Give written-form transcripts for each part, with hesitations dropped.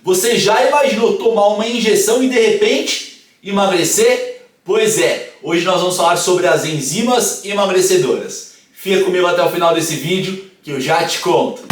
Você já imaginou tomar uma injeção e de repente emagrecer? Pois é, hoje nós vamos falar sobre as enzimas emagrecedoras. Fica comigo até o final desse vídeo que eu já te conto.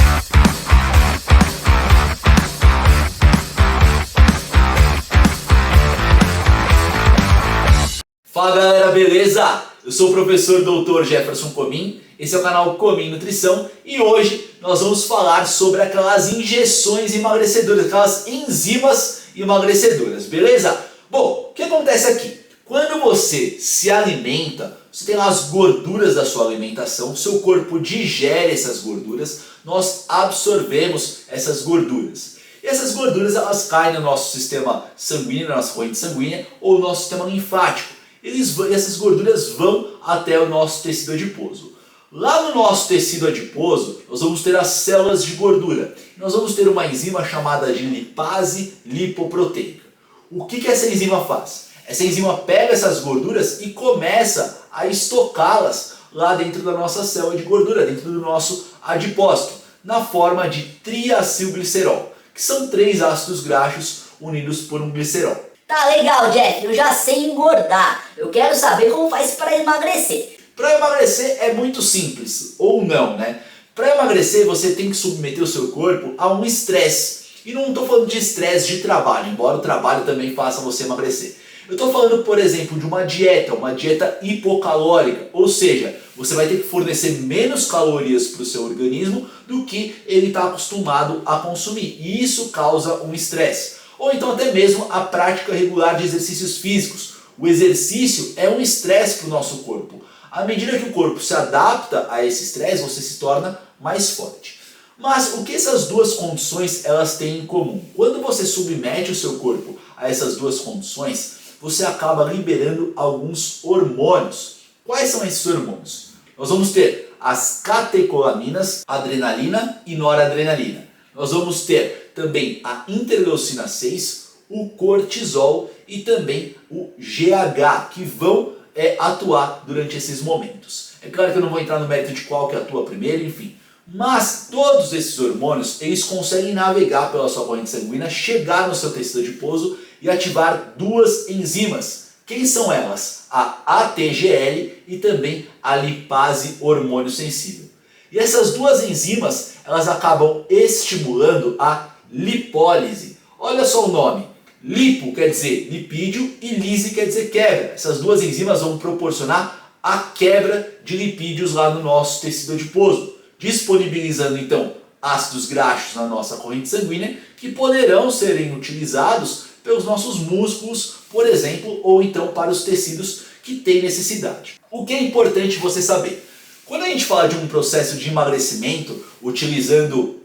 Fala galera, beleza? Eu sou o professor Dr. Jefferson Comin, esse é o canal Comin Nutrição e hoje nós vamos falar sobre aquelas injeções emagrecedoras, aquelas enzimas emagrecedoras, beleza? Bom, o que acontece aqui? Quando você se alimenta, você tem lá as gorduras da sua alimentação, seu corpo digere essas gorduras, nós absorvemos essas gorduras. E essas gorduras elas caem no nosso sistema sanguíneo, na nossa corrente sanguínea ou no nosso sistema linfático. Essas gorduras vão até o nosso tecido adiposo. Lá no nosso tecido adiposo, nós vamos ter as células de gordura. Nós vamos ter uma enzima chamada de lipase lipoproteica. O que essa enzima faz? Essa enzima pega essas gorduras e começa a estocá-las lá dentro da nossa célula de gordura, dentro do nosso adipócito, na forma de triacilglicerol, que são 3 ácidos graxos unidos por um glicerol. Tá legal, Jeff, eu já sei engordar. Eu quero saber como faz para emagrecer. Para emagrecer é muito simples, ou não, né? Para emagrecer você tem que submeter o seu corpo a um estresse. E não estou falando de estresse de trabalho, embora o trabalho também faça você emagrecer. Eu estou falando, por exemplo, de uma dieta hipocalórica, ou seja, você vai ter que fornecer menos calorias para o seu organismo do que ele está acostumado a consumir. E isso causa um estresse. Ou então até mesmo a prática regular de exercícios físicos. O exercício é um estresse para o nosso corpo. À medida que o corpo se adapta a esse estresse, você se torna mais forte. Mas o que essas duas condições elas têm em comum? Quando você submete o seu corpo a essas duas condições, você acaba liberando alguns hormônios. Quais são esses hormônios? Nós vamos ter as catecolaminas, adrenalina e noradrenalina. Nós vamos ter também a interleucina 6, o cortisol e também o GH, que vão atuar durante esses momentos. É claro que eu não vou entrar no mérito de qual que atua primeiro, enfim. Mas todos esses hormônios, eles conseguem navegar pela sua corrente sanguínea, chegar no seu tecido adiposo e ativar duas enzimas. Quem são elas? A ATGL e também a lipase hormônio sensível. E essas duas enzimas, elas acabam estimulando a lipólise. Olha só o nome. Lipo quer dizer lipídio e lise quer dizer quebra. Essas duas enzimas vão proporcionar a quebra de lipídios lá no nosso tecido adiposo, disponibilizando então ácidos graxos na nossa corrente sanguínea que poderão serem utilizados pelos nossos músculos, por exemplo, ou então para os tecidos que têm necessidade. O que é importante você saber? Quando a gente fala de um processo de emagrecimento, utilizando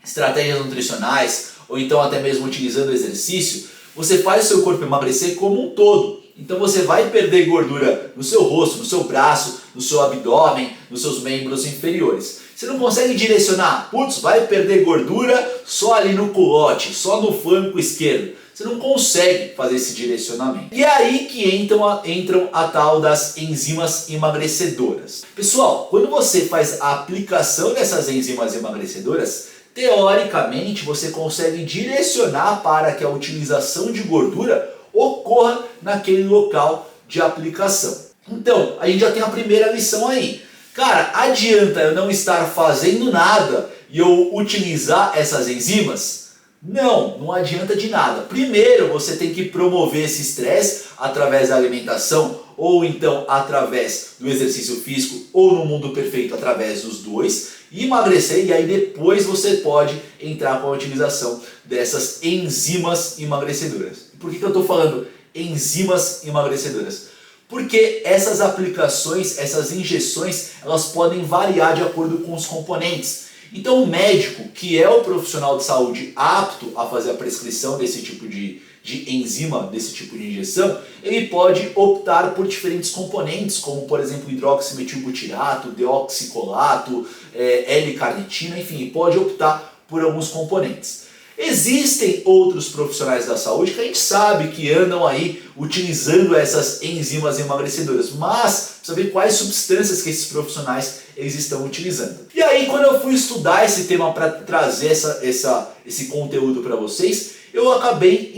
estratégias nutricionais, ou então até mesmo utilizando exercício, você faz o seu corpo emagrecer como um todo. Então você vai perder gordura no seu rosto, no seu braço, no seu abdômen, nos seus membros inferiores. Você não consegue direcionar, putz, vai perder gordura só ali no culote, só no flanco esquerdo. Você não consegue fazer esse direcionamento. E é aí que entram a tal das enzimas emagrecedoras. Pessoal, quando você faz a aplicação dessas enzimas emagrecedoras, teoricamente você consegue direcionar para que a utilização de gordura ocorra naquele local de aplicação. Então, a gente já tem a primeira lição aí. Cara, adianta eu não estar fazendo nada e eu utilizar essas enzimas? Não, não adianta de nada. Primeiro você tem que promover esse estresse através da alimentação ou então através do exercício físico ou no mundo perfeito através dos dois e emagrecer, e aí depois você pode entrar com a utilização dessas enzimas emagrecedoras. Por que eu estou falando enzimas emagrecedoras? Porque essas aplicações, essas injeções, elas podem variar de acordo com os componentes. Então o médico, que é o profissional de saúde apto a fazer a prescrição desse tipo de enzima, desse tipo de injeção, ele pode optar por diferentes componentes, como por exemplo hidroximetilbutirato, deoxicolato, L-carnitina, enfim, pode optar por alguns componentes. Existem outros profissionais da saúde que a gente sabe que andam aí utilizando essas enzimas emagrecedoras, mas precisa ver quais substâncias que esses profissionais eles estão utilizando. E aí, quando eu fui estudar esse tema para trazer esse conteúdo para vocês, eu acabei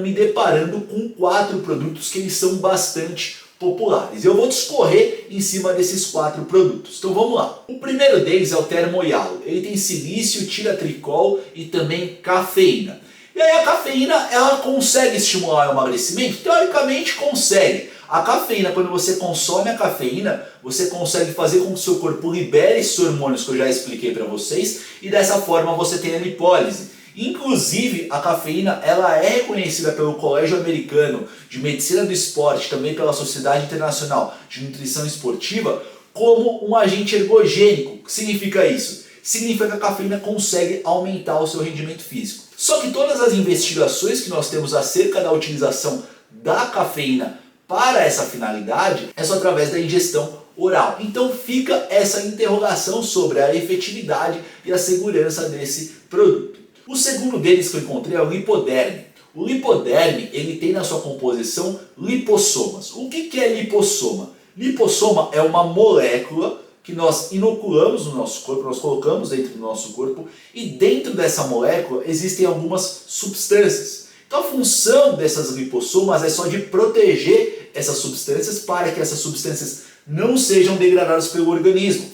me deparando com 4 produtos que eles são bastante populares. Eu vou discorrer em cima desses 4 produtos. Então vamos lá. O primeiro deles é o Termoialo. Ele tem silício, tiratricol e também cafeína. E aí a cafeína, ela consegue estimular o emagrecimento? Teoricamente consegue. A cafeína, quando você consome a cafeína, você consegue fazer com que o seu corpo libere esses hormônios que eu já expliquei para vocês e dessa forma você tem a lipólise. Inclusive, a cafeína ela é reconhecida pelo Colégio Americano de Medicina do Esporte, também pela Sociedade Internacional de Nutrição Esportiva, como um agente ergogênico. O que significa isso? Significa que a cafeína consegue aumentar o seu rendimento físico. Só que todas as investigações que nós temos acerca da utilização da cafeína para essa finalidade é só através da ingestão oral. Então fica essa interrogação sobre a efetividade e a segurança desse produto. O segundo deles que eu encontrei é o lipoderme. O lipoderme ele tem na sua composição lipossomas. O que é lipossoma? Lipossoma é uma molécula que nós inoculamos no nosso corpo, nós colocamos dentro do nosso corpo e dentro dessa molécula existem algumas substâncias. Então a função dessas lipossomas é só de proteger essas substâncias para que essas substâncias não sejam degradadas pelo organismo.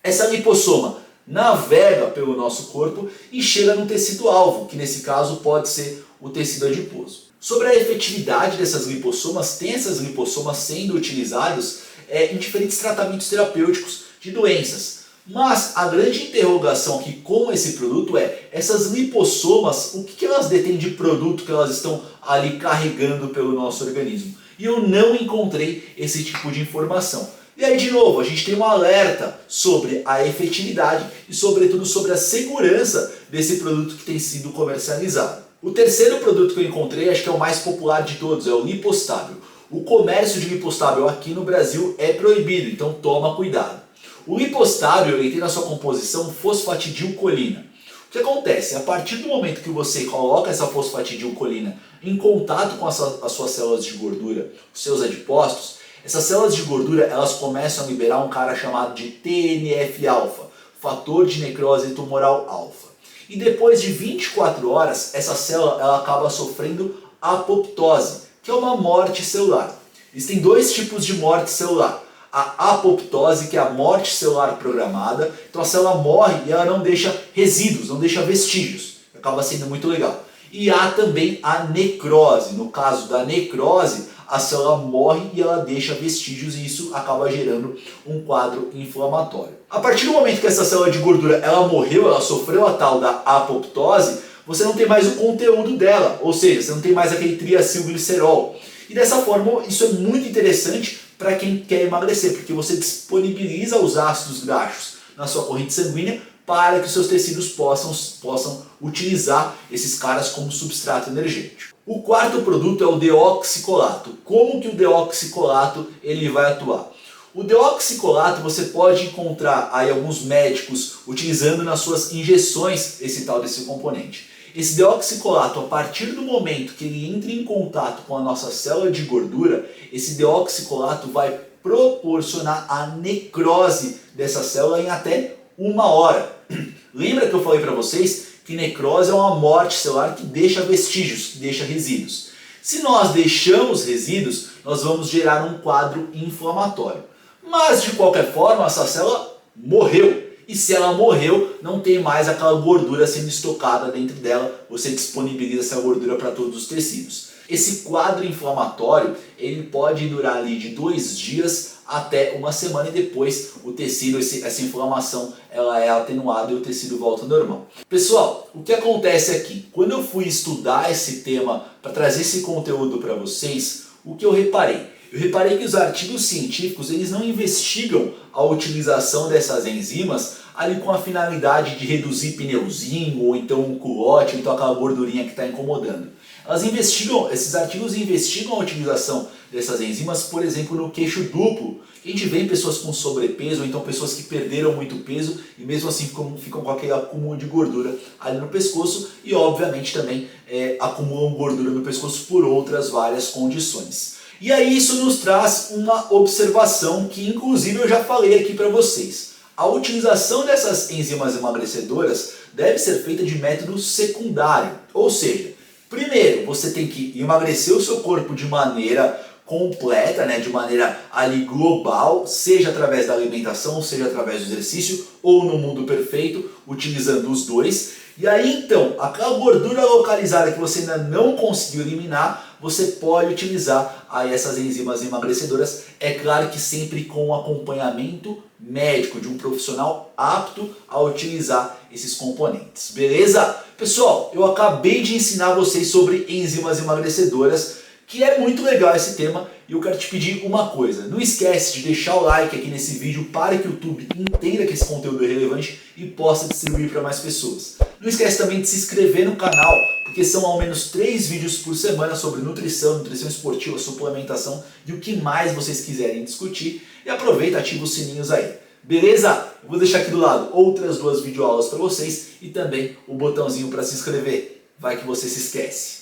Essa lipossoma navega pelo nosso corpo e chega no tecido-alvo, que nesse caso pode ser o tecido adiposo. Sobre a efetividade dessas lipossomas, tem essas lipossomas sendo utilizadas em diferentes tratamentos terapêuticos de doenças. Mas a grande interrogação aqui com esse produto é, essas lipossomas, o que elas detêm de produto que elas estão ali carregando pelo nosso organismo? E eu não encontrei esse tipo de informação. E aí, de novo, a gente tem um alerta sobre a efetividade e, sobretudo, sobre a segurança desse produto que tem sido comercializado. O terceiro produto que eu encontrei, acho que é o mais popular de todos, é o lipostábil. O comércio de lipostábil aqui no Brasil é proibido, então toma cuidado. O lipostábil ele tem na sua composição fosfatidilcolina. O que acontece? A partir do momento que você coloca essa fosfatidilcolina em contato com as suas células de gordura, os seus adipócitos, essas células de gordura elas começam a liberar um cara chamado de TNF-alfa, fator de necrose tumoral alfa. E depois de 24 horas, essa célula ela acaba sofrendo apoptose, que é uma morte celular. Existem 2 tipos de morte celular. A apoptose, que é a morte celular programada, então a célula morre e ela não deixa resíduos, não deixa vestígios, acaba sendo muito legal. E há também a necrose. No caso da necrose, a célula morre e ela deixa vestígios e isso acaba gerando um quadro inflamatório. A partir do momento que essa célula de gordura ela morreu, ela sofreu a tal da apoptose, você não tem mais o conteúdo dela, ou seja, você não tem mais aquele triacilglicerol. E dessa forma, isso é muito interessante para quem quer emagrecer, porque você disponibiliza os ácidos graxos na sua corrente sanguínea para que os seus tecidos possam utilizar esses caras como substrato energético. O quarto produto é o deoxicolato. Como que o deoxicolato ele vai atuar? O deoxicolato você pode encontrar aí alguns médicos utilizando nas suas injeções esse tal desse componente. Esse deoxicolato, a partir do momento que ele entra em contato com a nossa célula de gordura, esse deoxicolato vai proporcionar a necrose dessa célula em até 1 hora. Lembra que eu falei para vocês que necrose é uma morte celular que deixa vestígios, que deixa resíduos. Se nós deixamos resíduos, nós vamos gerar um quadro inflamatório. Mas de qualquer forma, essa célula morreu. E se ela morreu, não tem mais aquela gordura sendo estocada dentro dela, você disponibiliza essa gordura para todos os tecidos. Esse quadro inflamatório, ele pode durar ali de 2 dias até 1 semana e depois o tecido, essa inflamação, ela é atenuada e o tecido volta ao normal. Pessoal, o que acontece aqui? Quando eu fui estudar esse tema para trazer esse conteúdo para vocês, o que eu reparei? Eu reparei que os artigos científicos eles não investigam a utilização dessas enzimas ali com a finalidade de reduzir pneuzinho ou então um culote, ou então aquela gordurinha que está incomodando. Esses artigos investigam a utilização dessas enzimas, por exemplo, no queixo duplo. A gente vê em pessoas com sobrepeso ou então pessoas que perderam muito peso e mesmo assim ficam com aquele acúmulo de gordura ali no pescoço e obviamente também acumulam gordura no pescoço por outras várias condições. E aí isso nos traz uma observação que inclusive eu já falei aqui para vocês. A utilização dessas enzimas emagrecedoras deve ser feita de método secundário, ou seja, Primeiro, você tem que emagrecer o seu corpo de maneira completa, né, de maneira ali global, seja através da alimentação, seja através do exercício, ou no mundo perfeito, utilizando os dois. E aí então, aquela gordura localizada que você ainda não conseguiu eliminar, você pode utilizar aí essas enzimas emagrecedoras, é claro que sempre com acompanhamento médico de um profissional apto a utilizar esses componentes, beleza? Pessoal, eu acabei de ensinar vocês sobre enzimas emagrecedoras, que é muito legal esse tema, e eu quero te pedir uma coisa: não esquece de deixar o like aqui nesse vídeo para que o YouTube entenda que esse conteúdo é relevante e possa distribuir para mais pessoas. Não esquece também de se inscrever no canal, porque são ao menos 3 vídeos por semana sobre nutrição esportiva, suplementação e o que mais vocês quiserem discutir. E aproveita e ativa os sininhos aí. Beleza? Eu vou deixar aqui do lado outras 2 videoaulas para vocês e também o botãozinho para se inscrever. Vai que você se esquece.